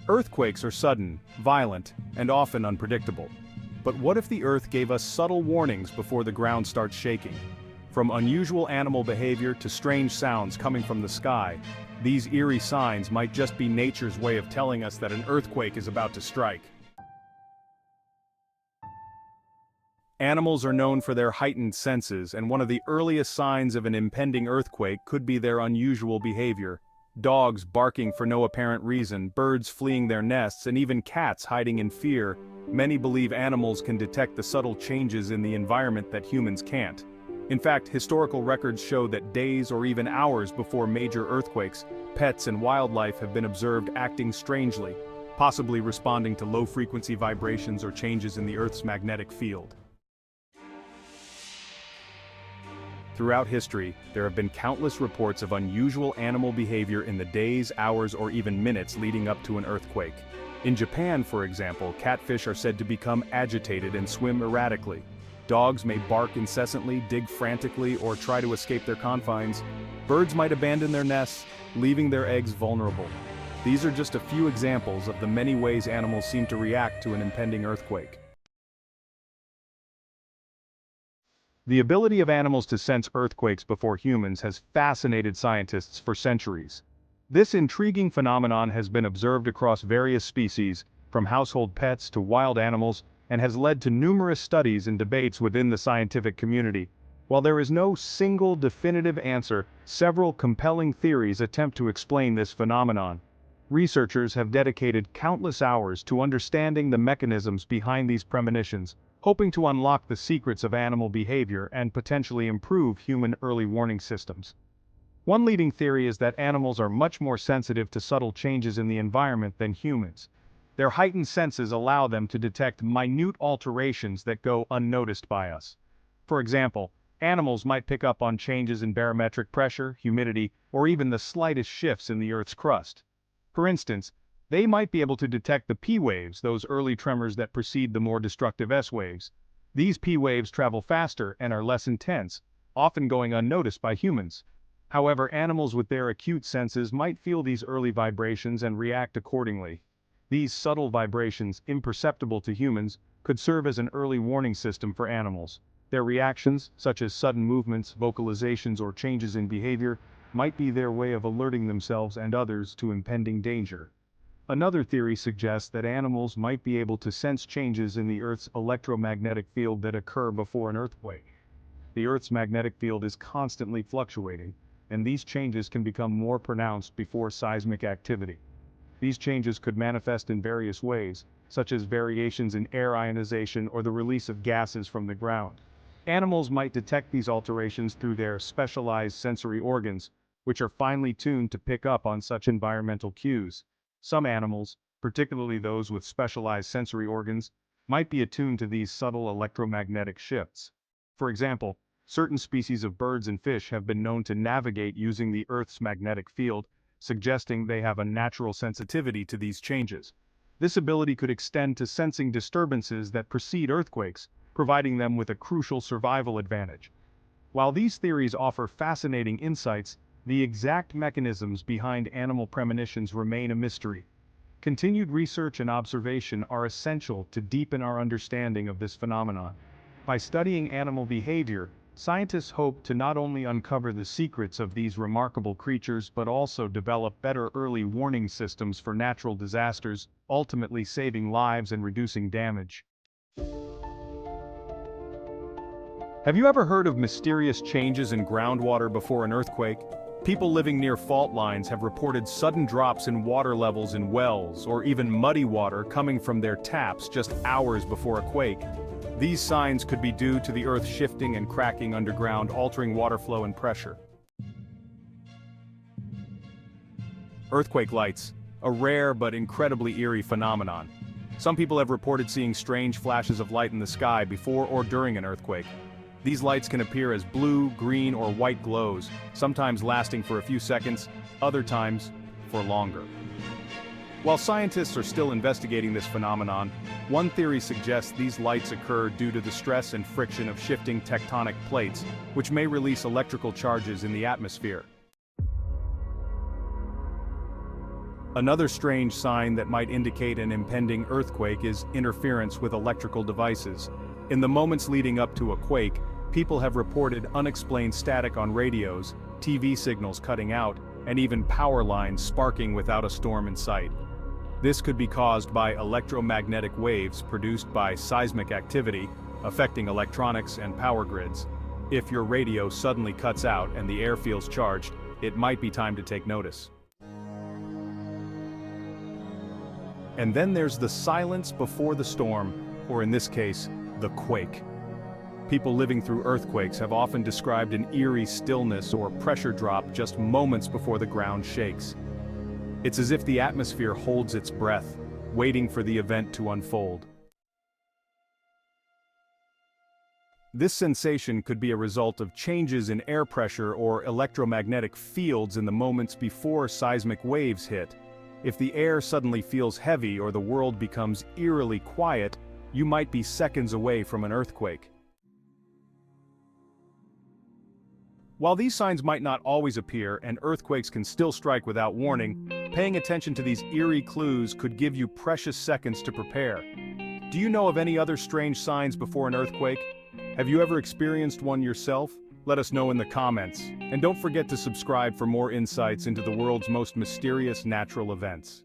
Earthquakes are sudden, violent, and often unpredictable. But what if the Earth gave us subtle warnings before the ground starts shaking? From unusual animal behavior to strange sounds coming from the sky, these eerie signs might just be nature's way of telling us that an earthquake is about to strike. Animals are known for their heightened senses, and one of the earliest signs of an impending earthquake could be their unusual behavior. Dogs barking for no apparent reason, birds fleeing their nests, and even cats hiding in fear. Many believe animals can detect the subtle changes in the environment that humans can't. In fact, historical records show that days or even hours before major earthquakes, pets and wildlife have been observed acting strangely, possibly responding to low-frequency vibrations or changes in the Earth's magnetic field. Throughout history, there have been countless reports of unusual animal behavior in the days, hours, or even minutes leading up to an earthquake. In Japan, for example, catfish are said to become agitated and swim erratically. Dogs may bark incessantly, dig frantically, or try to escape their confines. Birds might abandon their nests, leaving their eggs vulnerable. These are just a few examples of the many ways animals seem to react to an impending earthquake. The ability of animals to sense earthquakes before humans has fascinated scientists for centuries. This intriguing phenomenon has been observed across various species, from household pets to wild animals, and has led to numerous studies and debates within the scientific community. While there is no single definitive answer, several compelling theories attempt to explain this phenomenon. Researchers have dedicated countless hours to understanding the mechanisms behind these premonitions, hoping to unlock the secrets of animal behavior and potentially improve human early warning systems. One leading theory is that animals are much more sensitive to subtle changes in the environment than humans. Their heightened senses allow them to detect minute alterations that go unnoticed by us. For example, animals might pick up on changes in barometric pressure, humidity, or even the slightest shifts in the Earth's crust. For instance, they might be able to detect the P waves, those early tremors that precede the more destructive S waves. These P waves travel faster and are less intense, often going unnoticed by humans. However, animals with their acute senses might feel these early vibrations and react accordingly. These subtle vibrations, imperceptible to humans, could serve as an early warning system for animals. Their reactions, such as sudden movements, vocalizations, or changes in behavior, might be their way of alerting themselves and others to impending danger. Another theory suggests that animals might be able to sense changes in the Earth's electromagnetic field that occur before an earthquake. The Earth's magnetic field is constantly fluctuating, and these changes can become more pronounced before seismic activity. These changes could manifest in various ways, such as variations in air ionization or the release of gases from the ground. Animals might detect these alterations through their specialized sensory organs, which are finely tuned to pick up on such environmental cues. Some animals, particularly those with specialized sensory organs, might be attuned to these subtle electromagnetic shifts. For example, certain species of birds and fish have been known to navigate using the Earth's magnetic field, suggesting they have a natural sensitivity to these changes. This ability could extend to sensing disturbances that precede earthquakes, providing them with a crucial survival advantage. While these theories offer fascinating insights, the exact mechanisms behind animal premonitions remain a mystery. Continued research and observation are essential to deepen our understanding of this phenomenon. By studying animal behavior, scientists hope to not only uncover the secrets of these remarkable creatures but also develop better early warning systems for natural disasters, ultimately saving lives and reducing damage. Have you ever heard of mysterious changes in groundwater before an earthquake? People living near fault lines have reported sudden drops in water levels in wells or even muddy water coming from their taps just hours before a quake. These signs could be due to the Earth shifting and cracking underground, altering water flow and pressure. Earthquake lights, a rare but incredibly eerie phenomenon. Some people have reported seeing strange flashes of light in the sky before or during an earthquake. These lights can appear as blue, green, or white glows, sometimes lasting for a few seconds, other times for longer. While scientists are still investigating this phenomenon, one theory suggests these lights occur due to the stress and friction of shifting tectonic plates, which may release electrical charges in the atmosphere. Another strange sign that might indicate an impending earthquake is interference with electrical devices. In the moments leading up to a quake, people have reported unexplained static on radios, TV signals cutting out, and even power lines sparking without a storm in sight. This could be caused by electromagnetic waves produced by seismic activity, affecting electronics and power grids. If your radio suddenly cuts out and the air feels charged, it might be time to take notice. And then there's the silence before the storm, or in this case, the quake. People living through earthquakes have often described an eerie stillness or pressure drop just moments before the ground shakes. It's as if the atmosphere holds its breath, waiting for the event to unfold. This sensation could be a result of changes in air pressure or electromagnetic fields in the moments before seismic waves hit. If the air suddenly feels heavy or the world becomes eerily quiet, you might be seconds away from an earthquake. While these signs might not always appear and earthquakes can still strike without warning, paying attention to these eerie clues could give you precious seconds to prepare. Do you know of any other strange signs before an earthquake? Have you ever experienced one yourself? Let us know in the comments. And don't forget to subscribe for more insights into the world's most mysterious natural events.